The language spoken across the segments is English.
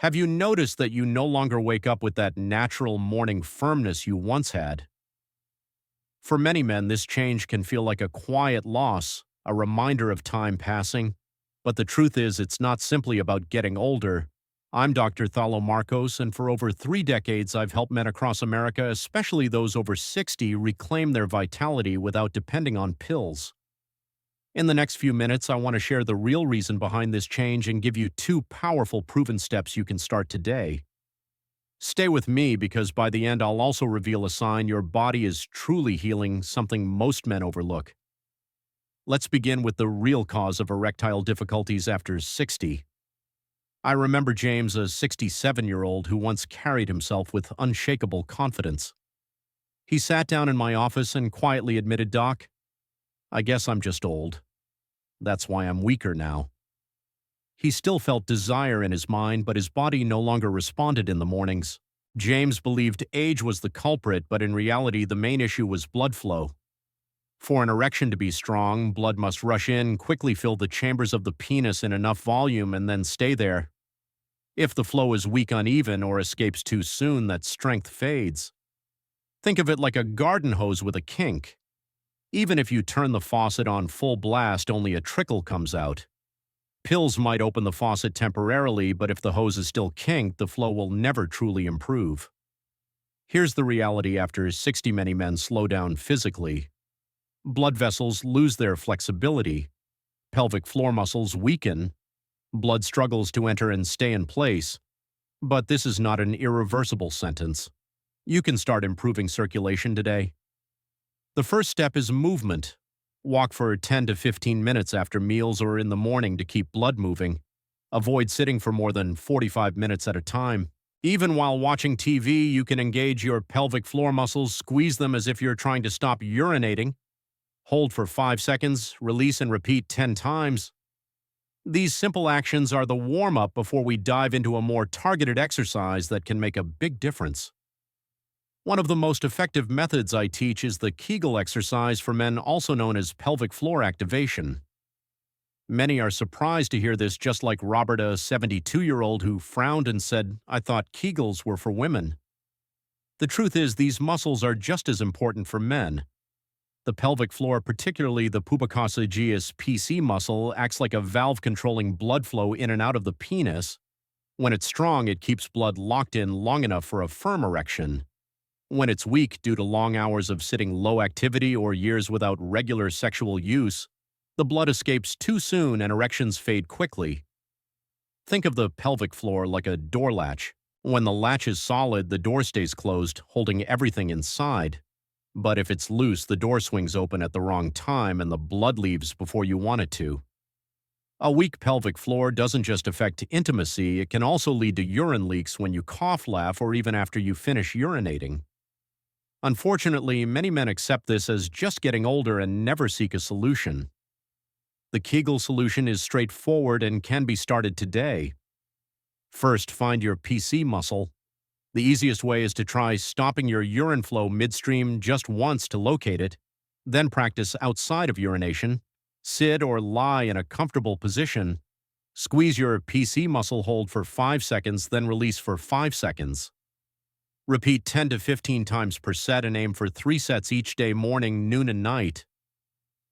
Have you noticed that you no longer wake up with that natural morning firmness you once had? For many men, this change can feel like a quiet loss, a reminder of time passing. But the truth is, it's not simply about getting older. I'm Dr. Thalo Marcos, and for over 3 decades, I've helped men across America, especially those over 60, reclaim their vitality without depending on pills. In the next few minutes, I want to share the real reason behind this change and give you two powerful proven steps you can start today. Stay with me because by the end, I'll also reveal a sign your body is truly healing, something most men overlook. Let's begin with the real cause of erectile difficulties after 60. I remember James, a 67-year-old who once carried himself with unshakable confidence. He sat down in my office and quietly admitted, "Doc, I guess I'm just old. That's why I'm weaker now." He still felt desire in his mind, but his body no longer responded in the mornings. James believed age was the culprit, but in reality, the main issue was blood flow. For an erection to be strong, blood must rush in, quickly fill the chambers of the penis in enough volume, and then stay there. If the flow is weak, uneven, or escapes too soon, that strength fades. Think of it like a garden hose with a kink. Even if you turn the faucet on full blast, only a trickle comes out. Pills might open the faucet temporarily, but if the hose is still kinked, the flow will never truly improve. Here's the reality after 60. Many men slow down physically. Blood vessels lose their flexibility. Pelvic floor muscles weaken. Blood struggles to enter and stay in place. But this is not an irreversible sentence. You can start improving circulation today. The first step is movement. Walk for 10 to 15 minutes after meals or in the morning to keep blood moving. Avoid sitting for more than 45 minutes at a time. Even while watching TV, you can engage your pelvic floor muscles, squeeze them as if you're trying to stop urinating. Hold for 5 seconds, release and repeat 10 times. These simple actions are the warm-up before we dive into a more targeted exercise that can make a big difference. One of the most effective methods I teach is the Kegel exercise for men, also known as pelvic floor activation. Many are surprised to hear this, just like Robert, a 72-year-old who frowned and said, "I thought Kegels were for women." The truth is, these muscles are just as important for men. The pelvic floor, particularly the pubococcygeus PC muscle, acts like a valve controlling blood flow in and out of the penis. When it's strong, it keeps blood locked in long enough for a firm erection. When it's weak due to long hours of sitting low activity or years without regular sexual use, the blood escapes too soon and erections fade quickly. Think of the pelvic floor like a door latch. When the latch is solid, the door stays closed, holding everything inside. But if it's loose, the door swings open at the wrong time and the blood leaves before you want it to. A weak pelvic floor doesn't just affect intimacy, it can also lead to urine leaks when you cough, laugh, or even after you finish urinating. Unfortunately, many men accept this as just getting older and never seek a solution. The Kegel solution is straightforward and can be started today. First, find your PC muscle. The easiest way is to try stopping your urine flow midstream just once to locate it. Then practice outside of urination. Sit or lie in a comfortable position. Squeeze your PC muscle, hold for 5 seconds, then release for 5 seconds. Repeat 10 to 15 times per set and aim for 3 sets each day, morning, noon, and night.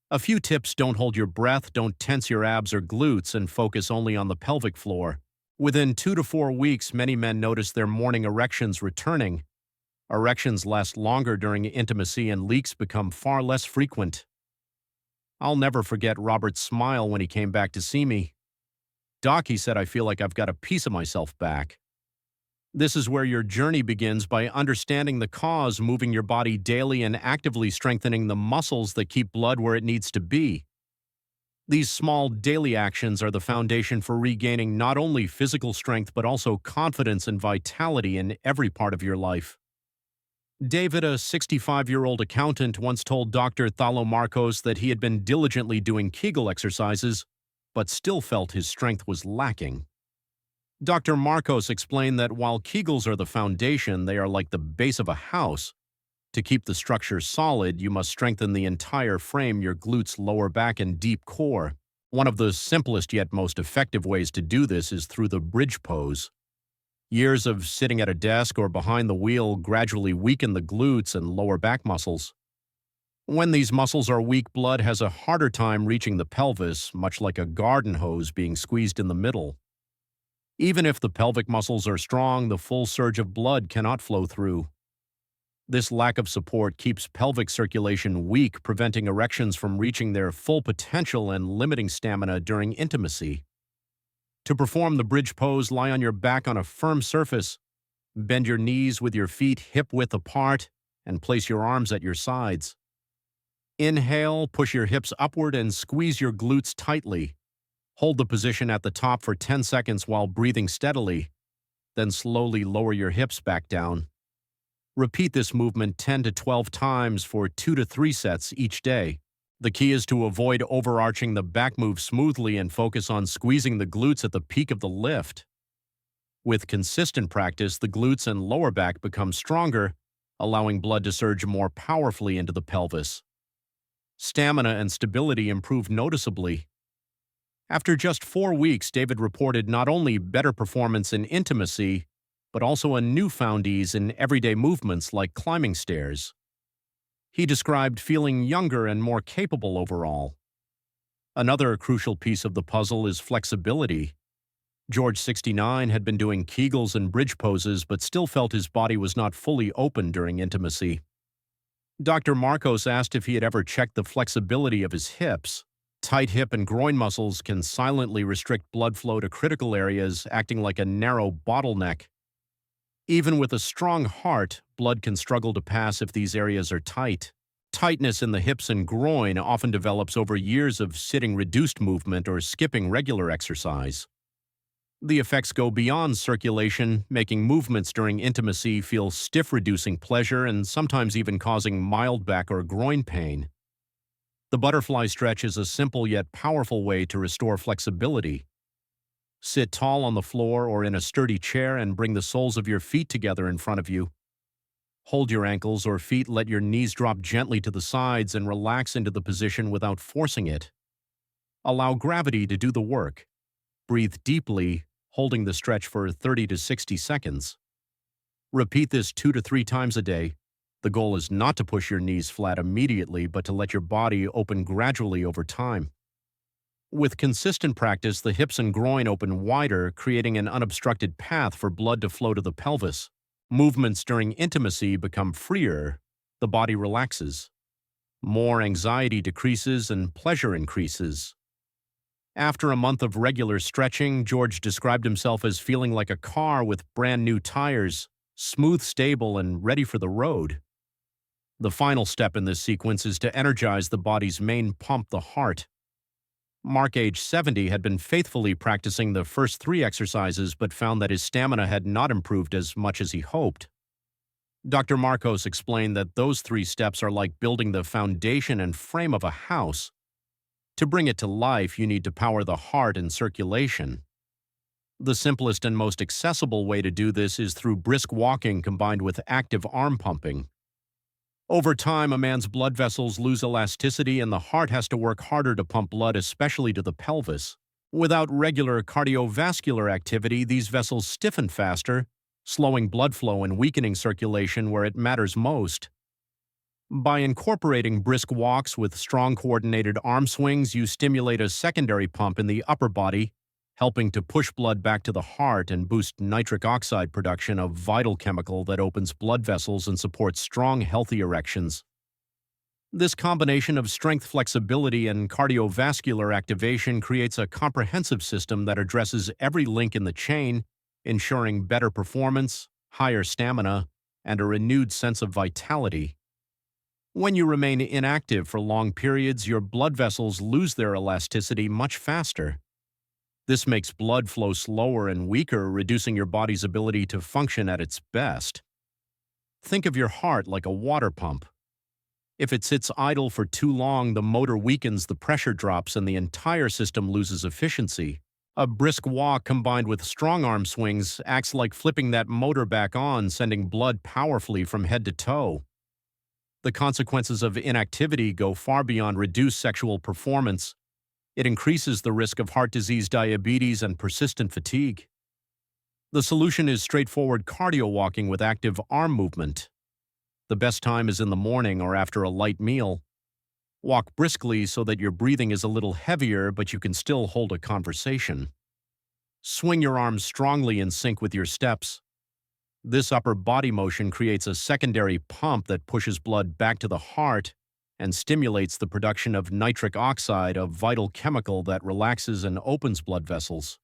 A few tips: don't hold your breath, don't tense your abs or glutes, and focus only on the pelvic floor. Within 2 to 4 weeks, many men notice their morning erections returning. Erections last longer during intimacy and leaks become far less frequent. I'll never forget Robert's smile when he came back to see me. "Doc," he said, "I feel like I've got a piece of myself back." This is where your journey begins, by understanding the cause, moving your body daily, and actively strengthening the muscles that keep blood where it needs to be. These small daily actions are the foundation for regaining not only physical strength but also confidence and vitality in every part of your life. David, a 65-year-old accountant, once told Dr. Thalo Marcos that he had been diligently doing Kegel exercises, but still felt his strength was lacking. Dr. Marcos explained that while Kegels are the foundation, they are like the base of a house. To keep the structure solid, you must strengthen the entire frame: your glutes, lower back, and deep core. One of the simplest yet most effective ways to do this is through the bridge pose. Years of sitting at a desk or behind the wheel gradually weaken the glutes and lower back muscles. When these muscles are weak, blood has a harder time reaching the pelvis, much like a garden hose being squeezed in the middle. Even if the pelvic muscles are strong, the full surge of blood cannot flow through. This lack of support keeps pelvic circulation weak, preventing erections from reaching their full potential and limiting stamina during intimacy. To perform the bridge pose, lie on your back on a firm surface, bend your knees with your feet hip-width apart, and place your arms at your sides. Inhale, push your hips upward and squeeze your glutes tightly. Hold the position at the top for 10 seconds while breathing steadily, then slowly lower your hips back down. Repeat this movement 10 to 12 times for 2 to 3 sets each day. The key is to avoid overarching the back move smoothly and focus on squeezing the glutes at the peak of the lift. With consistent practice, the glutes and lower back become stronger, allowing blood to surge more powerfully into the pelvis. Stamina and stability improve noticeably. After just 4 weeks, David reported not only better performance in intimacy, but also a newfound ease in everyday movements like climbing stairs. He described feeling younger and more capable overall. Another crucial piece of the puzzle is flexibility. George, 69, had been doing Kegels and bridge poses but still felt his body was not fully open during intimacy. Dr. Marcos asked if he had ever checked the flexibility of his hips. Tight hip and groin muscles can silently restrict blood flow to critical areas, acting like a narrow bottleneck. Even with a strong heart, blood can struggle to pass if these areas are tight. Tightness in the hips and groin often develops over years of sitting reduced movement or skipping regular exercise. The effects go beyond circulation, making movements during intimacy feel stiff, reducing pleasure and sometimes even causing mild back or groin pain. The butterfly stretch is a simple yet powerful way to restore flexibility. Sit tall on the floor or in a sturdy chair and bring the soles of your feet together in front of you. Hold your ankles or feet, let your knees drop gently to the sides and relax into the position without forcing it. Allow gravity to do the work. Breathe deeply, holding the stretch for 30 to 60 seconds. Repeat this 2 to 3 times a day. The goal is not to push your knees flat immediately, but to let your body open gradually over time. With consistent practice, the hips and groin open wider, creating an unobstructed path for blood to flow to the pelvis. Movements during intimacy become freer, the body relaxes. More anxiety decreases and pleasure increases. After a month of regular stretching, George described himself as feeling like a car with brand new tires, smooth, stable, and ready for the road. The final step in this sequence is to energize the body's main pump, the heart. Mark, age 70, had been faithfully practicing the first 3 exercises but found that his stamina had not improved as much as he hoped. Dr. Marcos explained that those 3 steps are like building the foundation and frame of a house. To bring it to life, you need to power the heart and circulation. The simplest and most accessible way to do this is through brisk walking combined with active arm pumping. Over time, a man's blood vessels lose elasticity and the heart has to work harder to pump blood, especially to the pelvis. Without regular cardiovascular activity, these vessels stiffen faster, slowing blood flow and weakening circulation where it matters most. By incorporating brisk walks with strong coordinated arm swings, you stimulate a secondary pump in the upper body, helping to push blood back to the heart and boost nitric oxide production, a vital chemical that opens blood vessels and supports strong, healthy erections. This combination of strength, flexibility, and cardiovascular activation creates a comprehensive system that addresses every link in the chain, ensuring better performance, higher stamina, and a renewed sense of vitality. When you remain inactive for long periods, your blood vessels lose their elasticity much faster. This makes blood flow slower and weaker, reducing your body's ability to function at its best. Think of your heart like a water pump. If it sits idle for too long, the motor weakens, the pressure drops, and the entire system loses efficiency. A brisk walk combined with strong arm swings acts like flipping that motor back on, sending blood powerfully from head to toe. The consequences of inactivity go far beyond reduced sexual performance. It increases the risk of heart disease, diabetes, and persistent fatigue. The solution is straightforward cardio walking with active arm movement. The best time is in the morning or after a light meal. Walk briskly so that your breathing is a little heavier, but you can still hold a conversation. Swing your arms strongly in sync with your steps. This upper body motion creates a secondary pump that pushes blood back to the heart and stimulates the production of nitric oxide, a vital chemical that relaxes and opens blood vessels.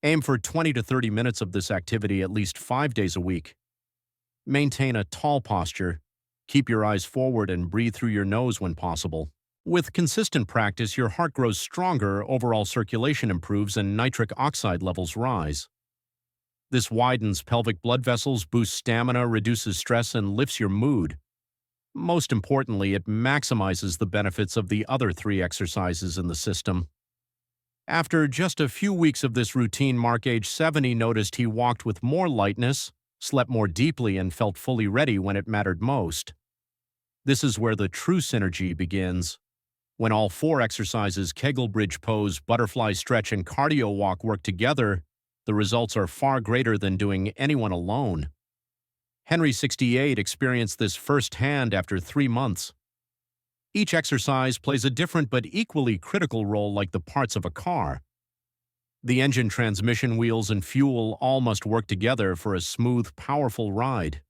Aim for 20 to 30 minutes of this activity at least 5 days a week. Maintain a tall posture. Keep your eyes forward and breathe through your nose when possible. With consistent practice, your heart grows stronger, overall circulation improves, and nitric oxide levels rise. This widens pelvic blood vessels, boosts stamina, reduces stress, and lifts your mood. Most importantly, it maximizes the benefits of the other 3 exercises in the system. After just a few weeks of this routine, Mark, age 70, noticed he walked with more lightness, slept more deeply, and felt fully ready when it mattered most. This is where the true synergy begins. When all 4 exercises, Kegel bridge pose, butterfly stretch, and cardio walk, work together, the results are far greater than doing any one alone. Henry, 68, experienced this firsthand after 3 months. Each exercise plays a different but equally critical role, like the parts of a car. The engine, transmission, wheels, and fuel all must work together for a smooth, powerful ride.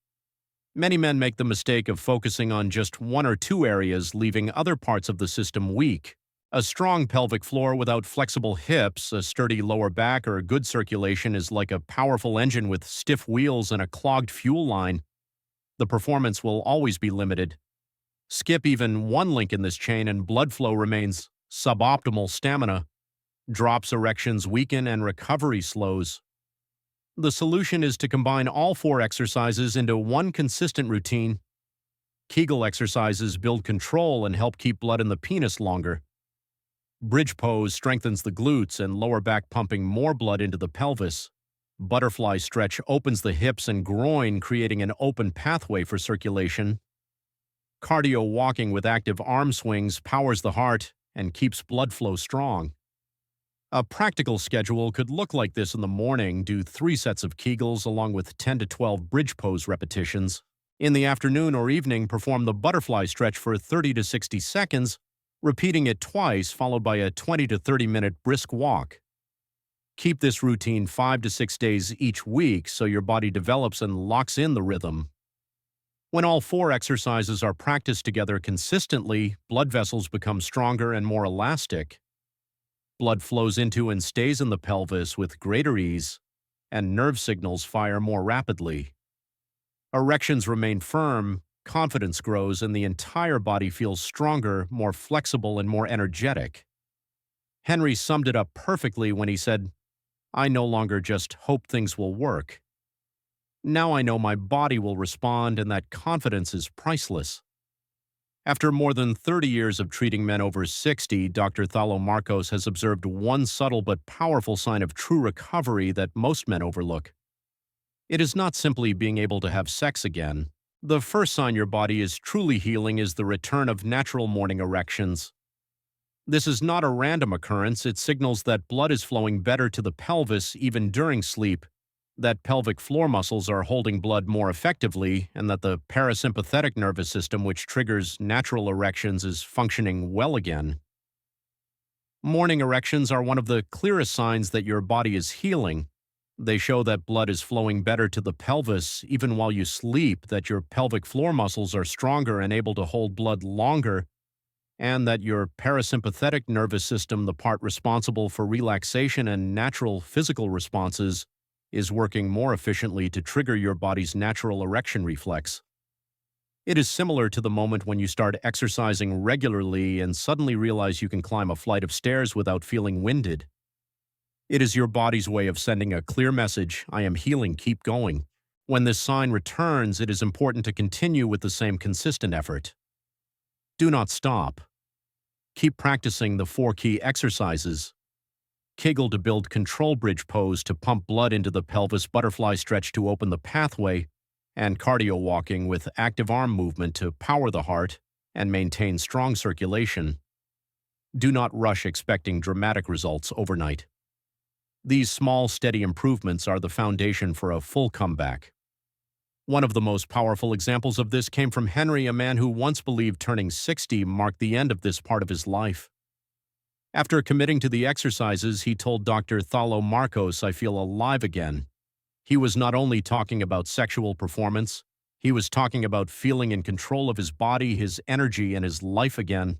Many men make the mistake of focusing on just 1 or 2 areas, leaving other parts of the system weak. A strong pelvic floor without flexible hips, a sturdy lower back, or good circulation is like a powerful engine with stiff wheels and a clogged fuel line. The performance will always be limited. Skip even one link in this chain and blood flow remains suboptimal, stamina drops, erections weaken, and recovery slows. The solution is to combine all 4 exercises into one consistent routine. Kegel exercises build control and help keep blood in the penis longer. Bridge pose strengthens the glutes and lower back, pumping more blood into the pelvis. Butterfly stretch opens the hips and groin, creating an open pathway for circulation. Cardio walking with active arm swings powers the heart and keeps blood flow strong. A practical schedule could look like this: in the morning, do 3 sets of Kegels along with 10 to 12 bridge pose repetitions. In the afternoon or evening, perform the butterfly stretch for 30 to 60 seconds, repeating it twice, followed by a 20 to 30-minute brisk walk. Keep this routine 5 to 6 days each week so your body develops and locks in the rhythm. When all 4 exercises are practiced together consistently, blood vessels become stronger and more elastic. Blood flows into and stays in the pelvis with greater ease, and nerve signals fire more rapidly. Erections remain firm, confidence grows, and the entire body feels stronger, more flexible, and more energetic. Henry summed it up perfectly when he said, "I no longer just hope things will work. Now I know my body will respond, and that confidence is priceless." After more than 30 years of treating men over 60, Dr. Thalo Marcos has observed one subtle but powerful sign of true recovery that most men overlook. It is not simply being able to have sex again. The first sign your body is truly healing is the return of natural morning erections. This is not a random occurrence. It signals that blood is flowing better to the pelvis even during sleep, that pelvic floor muscles are holding blood more effectively, and that the parasympathetic nervous system, which triggers natural erections, is functioning well again. Morning erections are one of the clearest signs that your body is healing. They show that blood is flowing better to the pelvis even while you sleep, that your pelvic floor muscles are stronger and able to hold blood longer, and that your parasympathetic nervous system, the part responsible for relaxation and natural physical responses, is working more efficiently to trigger your body's natural erection reflex. It is similar to the moment when you start exercising regularly and suddenly realize you can climb a flight of stairs without feeling winded. It is your body's way of sending a clear message: "I am healing, keep going." When this sign returns, it is important to continue with the same consistent effort. Do not stop. Keep practicing the 4 key exercises. Kegel to build control, bridge pose to pump blood into the pelvis, butterfly stretch to open the pathway, and cardio walking with active arm movement to power the heart and maintain strong circulation. Do not rush expecting dramatic results overnight. These small, steady improvements are the foundation for a full comeback. One of the most powerful examples of this came from Henry, a man who once believed turning 60 marked the end of this part of his life. After committing to the exercises, he told Dr. Thalo Marcos, "I feel alive again." He was not only talking about sexual performance, he was talking about feeling in control of his body, his energy, and his life again.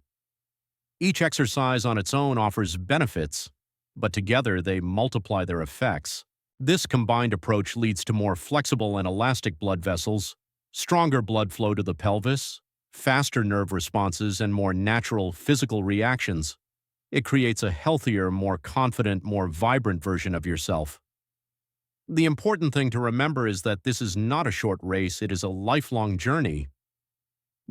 Each exercise on its own offers benefits, but together they multiply their effects. This combined approach leads to more flexible and elastic blood vessels, stronger blood flow to the pelvis, faster nerve responses, and more natural physical reactions. It creates a healthier, more confident, more vibrant version of yourself. The important thing to remember is that this is not a short race, it is a lifelong journey.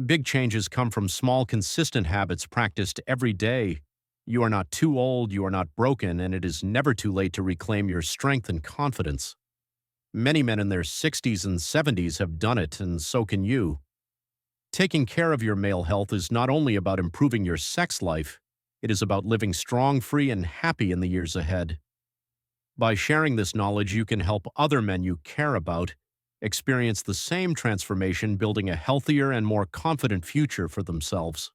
Big changes come from small, consistent habits practiced every day. You are not too old, you are not broken, and it is never too late to reclaim your strength and confidence. Many men in their 60s and 70s have done it, and so can you. Taking care of your male health is not only about improving your sex life, it is about living strong, free, and happy in the years ahead. By sharing this knowledge, you can help other men you care about experience the same transformation, building a healthier and more confident future for themselves.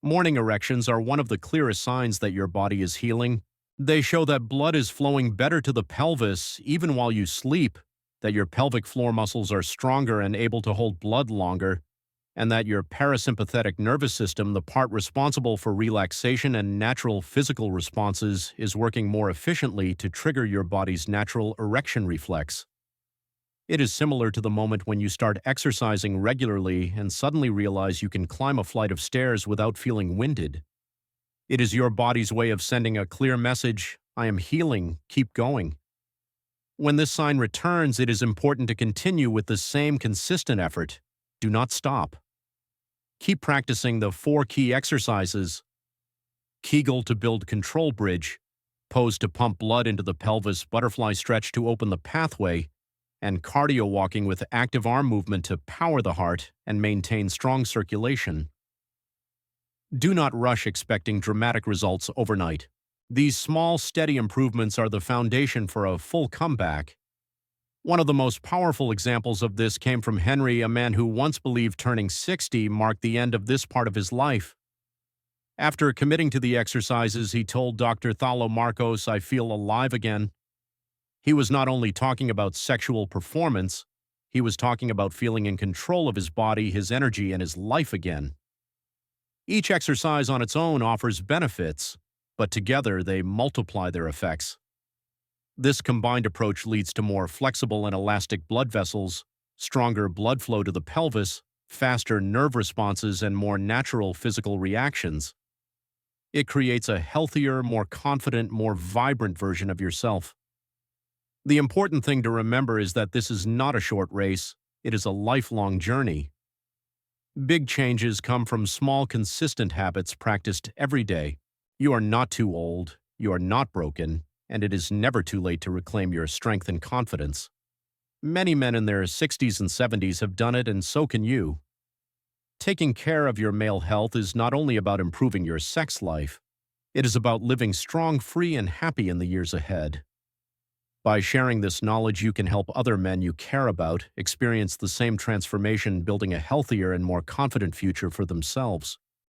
Morning erections are one of the clearest signs that your body is healing. They show that blood is flowing better to the pelvis even while you sleep, that your pelvic floor muscles are stronger and able to hold blood longer, and that your parasympathetic nervous system, the part responsible for relaxation and natural physical responses, is working more efficiently to trigger your body's natural erection reflex. It is similar to the moment when you start exercising regularly and suddenly realize you can climb a flight of stairs without feeling winded. It is your body's way of sending a clear message: "I am healing, keep going." When this sign returns, it is important to continue with the same consistent effort. Do not stop. Keep practicing the 4 key exercises: Kegel to build control bridge, pose to pump blood into the pelvis, butterfly stretch to open the pathway, and cardio walking with active arm movement to power the heart and maintain strong circulation. Do not rush expecting dramatic results overnight. These small, steady improvements are the foundation for a full comeback. One of the most powerful examples of this came from Henry, a man who once believed turning 60 marked the end of this part of his life. After committing to the exercises, he told Dr. Thalo Marcos, "I feel alive again." He was not only talking about sexual performance, he was talking about feeling in control of his body, his energy, and his life again. Each exercise on its own offers benefits, but together they multiply their effects. This combined approach leads to more flexible and elastic blood vessels, stronger blood flow to the pelvis, faster nerve responses, and more natural physical reactions. It creates a healthier, more confident, more vibrant version of yourself. The important thing to remember is that this is not a short race, it is a lifelong journey. Big changes come from small, consistent habits practiced every day. You are not too old, you are not broken, and it is never too late to reclaim your strength and confidence. Many men in their 60s and 70s have done it, and so can you. Taking care of your male health is not only about improving your sex life, it is about living strong, free, and happy in the years ahead. By sharing this knowledge, you can help other men you care about experience the same transformation, building a healthier and more confident future for themselves.